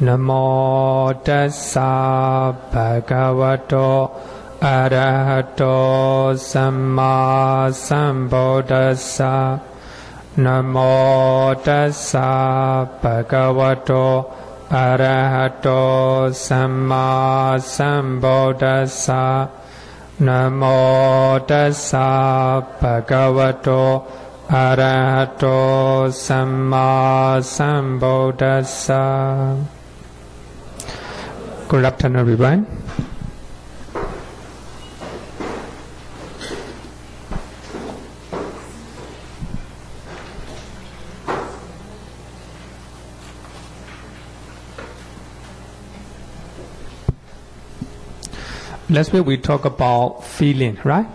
Namo tassa bhagavato arahato samma sambuddhassa. Namo tassa bhagavato arahato samma sambuddhassa. Namo tassa bhagavato arahato samma sambuddhassa. Good afternoon, everyone. Last week we talked about feeling, right?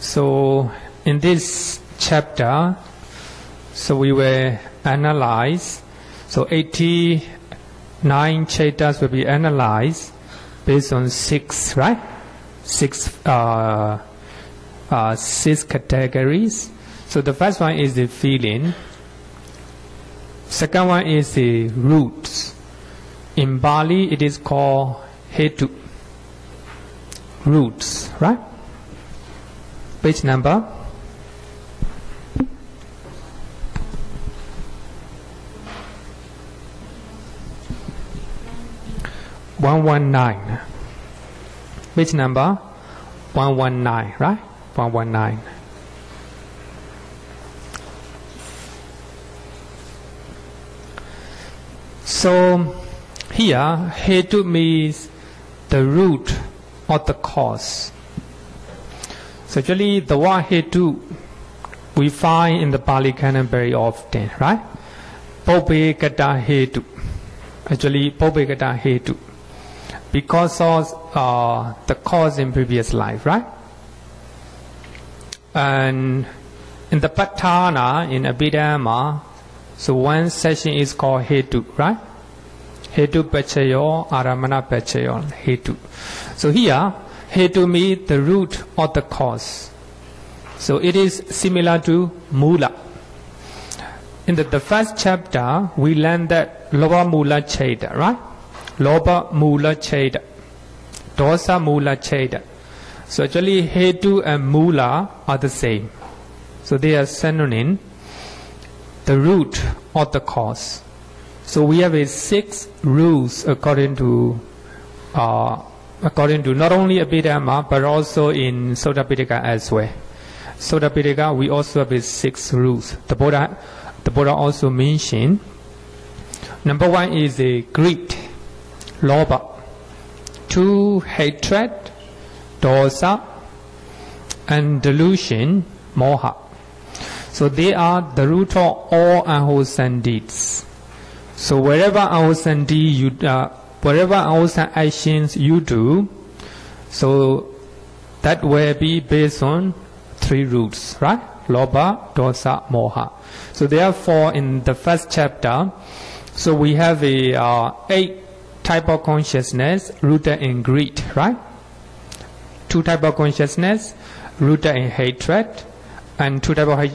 So in this chapter, so we will analyze. So 89 cittas will be analyzed based on six, right? Six categories. So the first one is the feeling. Second one is the roots. In Bali, it is called hetu. Roots, right? Page number 119. Page number 119, right? 119. So here, hetu means the root or the cause. So actually the word hetu we find in the Pali Canon very often, right? Pobhekata hetu. Actually pobhekata hetu. Because of the cause in previous life, right? And in the Patthana, in Abhidhamma, so one section is called hetu, right? Hetu pachayo, aramana pachayo, hetu. So here, hetu means the root or the cause. So it is similar to mula. In the first chapter, we learned that loba mula citta, right? Loba mula citta, dosa mula citta. So actually, hetu and mula are the same. So they are synonym, the root or the cause. So we have a 6 rules according to not only Abhidhamma but also in Sutta Pitaka as well. Sutta Pitaka we also have a 6 rules. The Buddha also mentioned. Number 1 is a greed, loba. 2, hatred, dosa, and delusion, moha. So they are the root of all unwholesome deeds. So wherever unwholesome deed wherever unwholesome actions you do, so that will be based on 3 roots, right? Loba, dosa, moha. So therefore, in the first chapter, so we have a 8 type of consciousness rooted in greed, right? 2 type of consciousness rooted in hatred, and 2 type of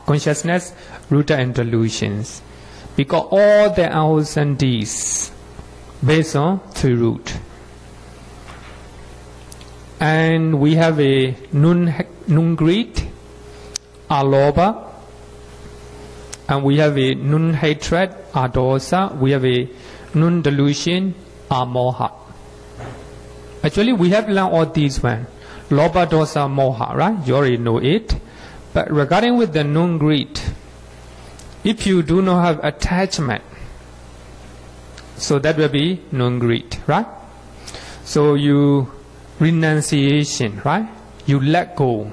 consciousness rooted in delusions. Because all the unwholesome deeds based on 3 roots. And we have a nun greed, aloba, and we have a nun hatred, adosa, we have a nun delusion, moha. Actually, we have learned all these one. Loba, dosa, moha, right? You already know it. But regarding with the nun greed, if you do not have attachment, so that will be non-greed, right? So you renunciation, right? You let go.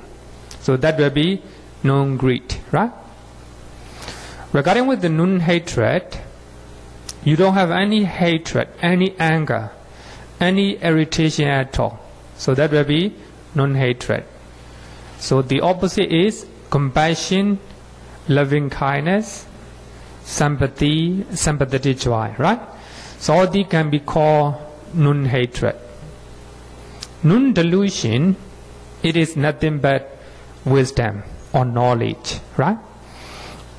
So that will be non-greed, right? Regarding with the non-hatred, you don't have any hatred, any anger, any irritation at all. So that will be non-hatred. So the opposite is compassion, loving kindness, sympathy, sympathetic joy, right? So all these can be called non-hatred. Non-delusion, it is nothing but wisdom or knowledge, right?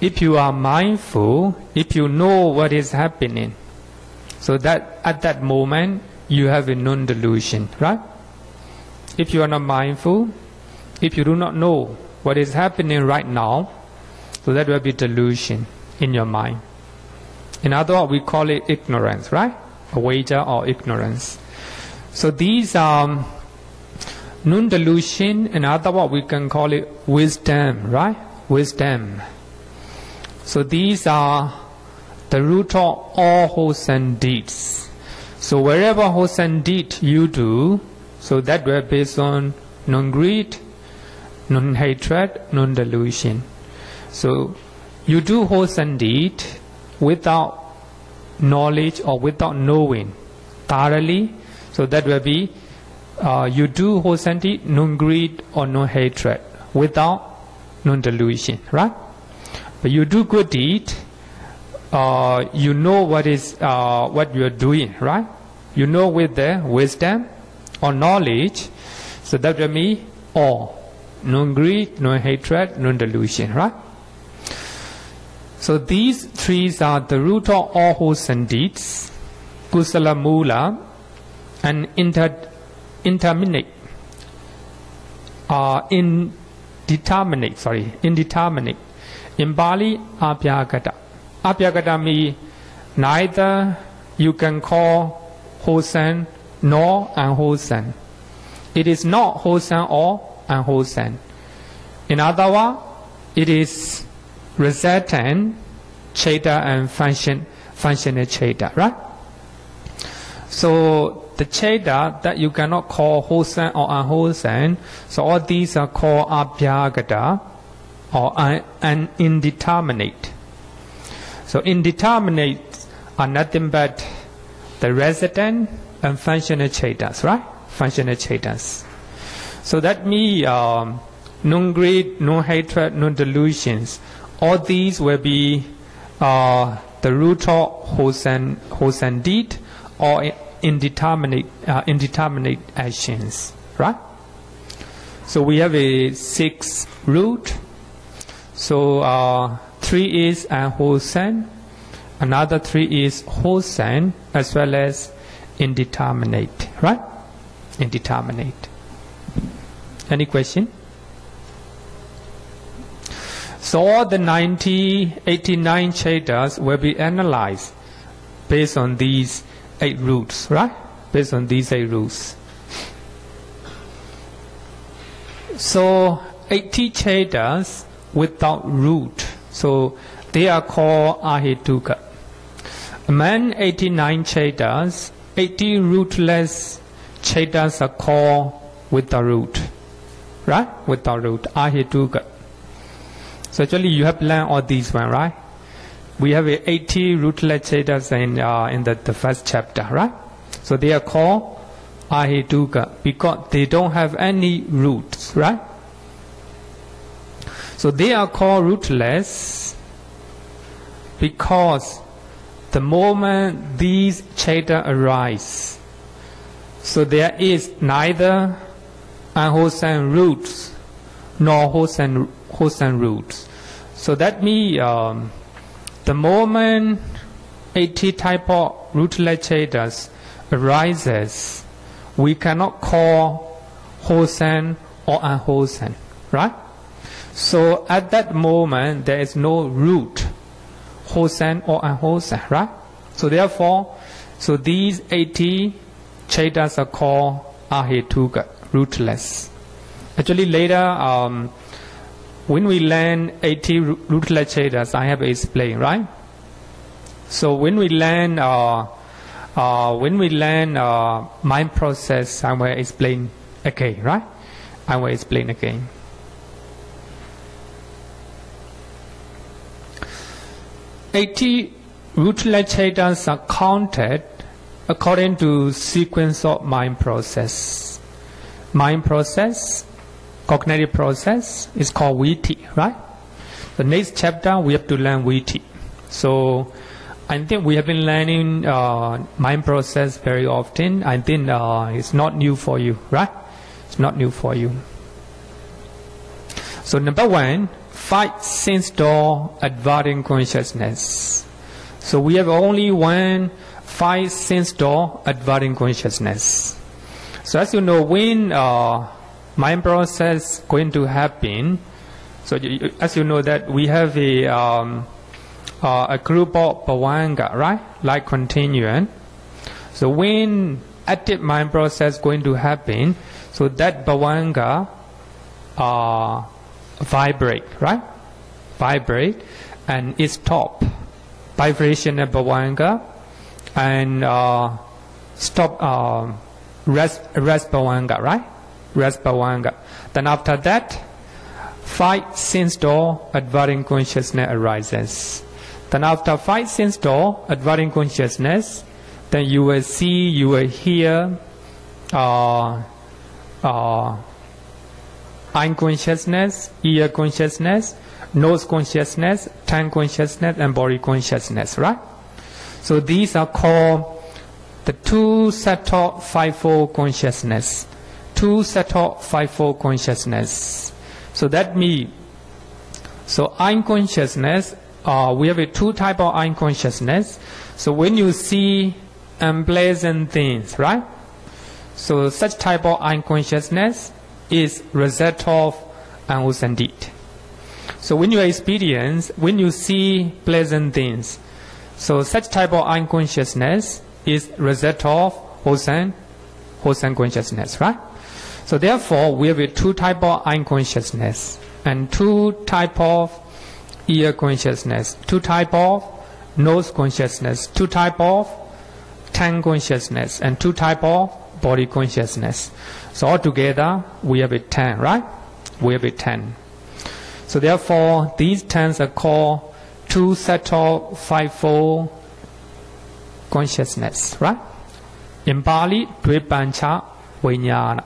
If you are mindful, if you know what is happening, So that at that moment you have a non-delusion, right? If you are not mindful, if you do not know what is happening right now, so that will be delusion in your mind. In other words, we call it ignorance, right? Avijja or ignorance. So these are non-delusion. In other words, we can call it wisdom, right? Wisdom. So these are the root of all wholesome deeds. So wherever wholesome deed you do, so that will be based on non-greed, non-hatred, non-delusion. So you do wholesome deed without knowledge or without knowing thoroughly. So that will be you do wholesome deed, non-greed or non-hatred, without non-delusion, right? But you do good deed, you know what you are doing, right? You know with the wisdom or knowledge. So that will be all. Non-greed, non-hatred, non-delusion, right? So these three are the root of all wholesome deeds, kusala mula, and indeterminate. In Bali, abhyagata. Abhyagata means neither you can call wholesome nor unwholesome. It is not wholesome or unwholesome. In other words, it is resultant citta and functional citta, right? So the citta that you cannot call wholesome or unwholesome, so all these are called abhyagata or indeterminate. So indeterminate are nothing but the resident and functional cittas, right? Functional cittas. So that means non-greed, non-hatred, non-delusions. All these will be the root of wholesome deed or indeterminate actions, right? So we have a 6 root. So 3 is unwholesome, another 3 is wholesome, as well as indeterminate, right? Indeterminate. Any question? So all the 89 cittas will be analyzed based on these 8 roots, right? Based on these 8 roots. So 80 cittas without root, so they are called ahetuka. Among 89 cittas, 80 rootless cittas are called without root, right? Without root, ahetuka. So actually you have learned all these one, right? We have 80 rootless cittas in the first chapter, right? So they are called ahetuka because they don't have any roots, right? So they are called rootless because the moment these citta arise, so there is neither unwholesome roots nor wholesome roots. So that means the moment 80 type of rootless cittas arises, we cannot call wholesome or unwholesome, right? So at that moment there is no root, wholesome or unwholesome, right? So therefore, so these 80 cittas are called ahetuka, rootless. Actually later, when we learn 80 rootless cittas, I have explained, right? So when we learn mind process, I will explain again, right? I will explain again. "80 rootless cittas are counted according to sequence of mind process. Mind process, cognitive process is called viti, right? The next chapter we have to learn viti. So I think we have been learning mind process very often. I think it's not new for you, right? It's not new for you. So number 1, 5 sense door adverting consciousness. So we have only 5 sense door adverting consciousness. So as you know, when mind process going to happen, so as you know that we have a group of bhavanga, right? Life-continuum. So when active mind process going to happen, so that bhavanga vibrate, right? Vibrate and it stop vibration of bhavanga and stop rest bhavanga, right? Rest bhavanga. Then after that, 5 sense door adverting consciousness arises. Then after 5 sense door adverting consciousness, then you will see, you will hear eye consciousness, ear consciousness, nose consciousness, tongue consciousness, and body consciousness, right? So these are called the 2 subtle 5-fold consciousness. 2 subtle 5-fold consciousness. So that means, so eye consciousness, we have a 2 type of eye consciousness. So when you see unpleasant things, right? So such type of eye consciousness is result of unwholesome deed. So when you experience, when you see pleasant things, so such type of eye consciousness is result of wholesome consciousness, right? So therefore, we have a 2 type of eye consciousness and 2 type of ear consciousness, 2 type of nose consciousness, 2 type of tongue consciousness, and 2 type of body consciousness. So altogether, we have a 10, right? We have a 10. So therefore, these 10s are called 2 subtle 5-fold consciousness, right? In Pali, Dvipancha Vijnana.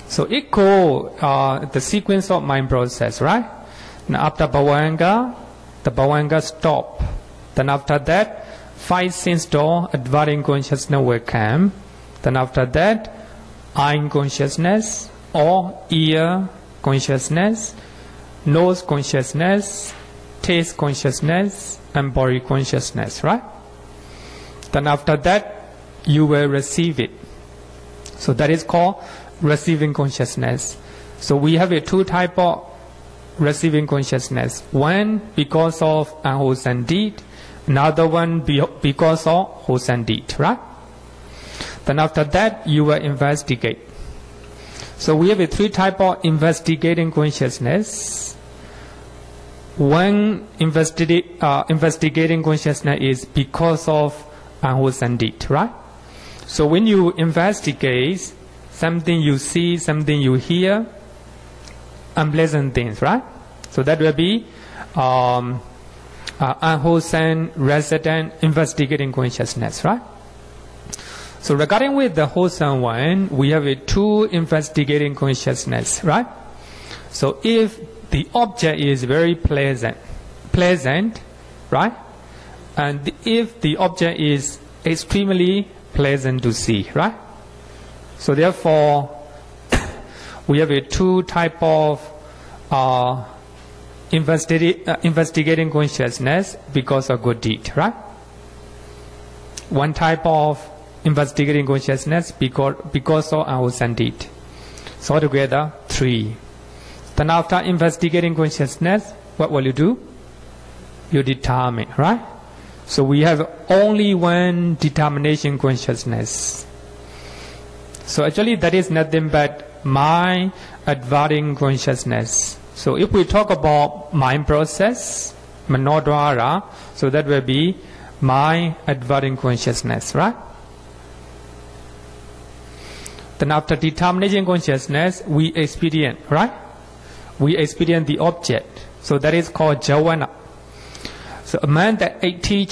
So it goes the sequence of mind process, right? Now after bhavanga, the bhavanga stop. Then after that, 5 sense door adverting consciousness will come. Then after that, eye consciousness or ear consciousness, nose consciousness, taste consciousness, and body consciousness, right? Then after that, you will receive it. So that is called receiving consciousness. So we have a 2 type of receiving consciousness. One because of unwholesome deed, another one because of wholesome deed, right? Then after that, you will investigate. So we have a 3 type of investigating consciousness. One investigating consciousness is because of unwholesome deed, right? So when you investigate something you see, something you hear, unpleasant things, right? So that will be unwholesome resident investigating consciousness, right? So regarding with the wholesome one, we have a 2 investigating consciousness, right? So if the object is very pleasant, right? And if the object is extremely pleasant to see, right? So therefore, we have a 2 type of investigating consciousness because of good deed, right? 1 type of investigating consciousness because of unwholesome deed. So altogether 3. Then after investigating consciousness, what will you do? You determine, right? So we have only 1 determination consciousness. So actually that is nothing but mind adverting consciousness. So if we talk about mind process, manodwara, so that will be mind adverting consciousness, right? Then after determination consciousness, we experience, right? We experience the object. So that is called javana. So among the 80